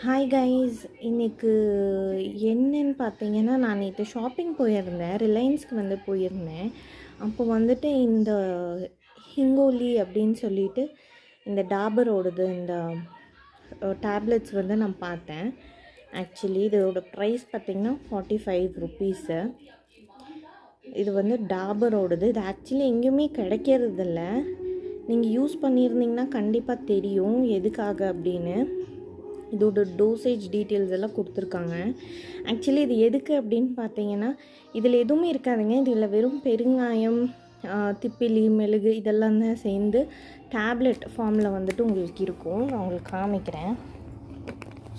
Hi guys, இன்னைக்கு என்னன்னு பார்த்தீங்கன்னா, நான் நேற்று ஷாப்பிங் போயிருந்தேன். ரிலையன்ஸ்க்கு போயிருந்தேன். அப்போ இந்த ஹிங்கோலி அப்படின்னு சொல்லிட்டு இந்த டாபரோடது இந்த டேப்லெட்ஸ் நான் பார்த்தேன். ஆக்சுவலி இதோட ப்ரைஸ் பார்த்திங்கன்னா ₹45. இது டாபரோடது. இது ஆக்சுவலி எங்கேயுமே கிடைக்கிறதில்ல. நீங்கள் யூஸ் பண்ணியிருந்தீங்கன்னா கண்டிப்பாக தெரியும் எதுக்காக அப்படின்னு. இதோட டோசேஜ் டீட்டெயில்ஸ் எல்லாம் கொடுத்துருக்காங்க. ஆக்சுவலி இது எதுக்கு அப்படின்னு பார்த்தீங்கன்னா, இதில் எதுவுமே இருக்காதுங்க. இதில் வெறும் பெருங்காயம், திப்பிலி, மெழுகு இதெல்லாம் தான் சேர்ந்து டேப்லெட் ஃபார்மில் உங்களுக்கு இருக்கும். நான் உங்களுக்கு காமிக்கிறேன்.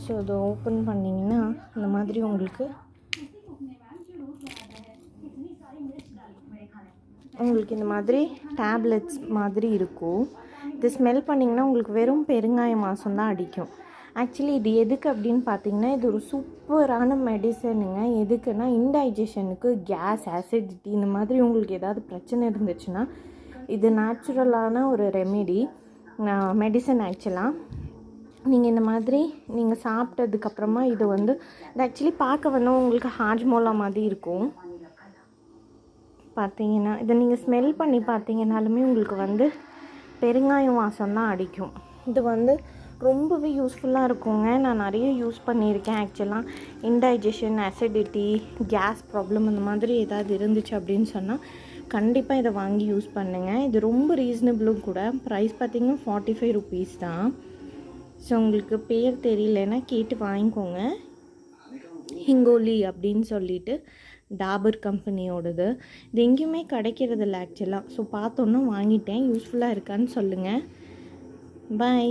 ஸோ அதை ஓப்பன் பண்ணிங்கன்னா இந்த மாதிரி உங்களுக்கு இந்த மாதிரி டேப்லெட்ஸ் மாதிரி இருக்கும். இது ஸ்மெல் பண்ணிங்கன்னா உங்களுக்கு வெறும் பெருங்காய வாசம் தான் அடிக்கும். ஆக்சுவலி இது எதுக்கு அப்படின்னு பார்த்தீங்கன்னா, இது ஒரு சூப்பரான மெடிசனுங்க. எதுக்குன்னா, இன்டைஜஷனுக்கு, கேஸ், ஆசிடிட்டி இந்த மாதிரி உங்களுக்கு ஏதாவது பிரச்சனை இருந்துச்சுன்னா இது நேச்சுரலான ஒரு ரெமெடி மெடிசன். ஆக்சுவலாக நீங்கள் இந்த மாதிரி நீங்கள் சாப்பிட்டதுக்கப்புறமா இது ஆக்சுவலி பார்க்க உங்களுக்கு ஹாஜ்மோலா மாதிரி இருக்கும். பார்த்தீங்கன்னா இதை நீங்கள் ஸ்மெல் பண்ணி பார்த்தீங்கன்னாலுமே உங்களுக்கு பெருங்காயம் வாசம் தான் அடிக்கும். இது ரொம்பவே யூஸ்ஃபுல்லாக இருக்குங்க. நான் நிறைய யூஸ் பண்ணியிருக்கேன். ஆக்சுவலாக இன்டைஜஷன், அசிடிட்டி, கேஸ் ப்ராப்ளம் அந்த மாதிரி ஏதாவது இருந்துச்சு அப்படின்னு சொன்னால் கண்டிப்பாக இதை வாங்கி யூஸ் பண்ணுங்கள். இது ரொம்ப ரீசனபிளும் கூட. ப்ரைஸ் பார்த்திங்கன்னா ₹45 தான். ஸோ உங்களுக்கு பேர் தெரியலன்னா கேட்டு வாங்கிக்கோங்க. ஹிங்கோலி அப்படின்னு சொல்லிட்டு டாபர் கம்பெனியோடது. இது எங்கேயுமே கிடைக்கிறதில்ல ஆக்சுவலாக. ஸோ பார்த்தோன்னா வாங்கிட்டேன். யூஸ்ஃபுல்லாக இருக்கான்னு சொல்லுங்கள். பாய்.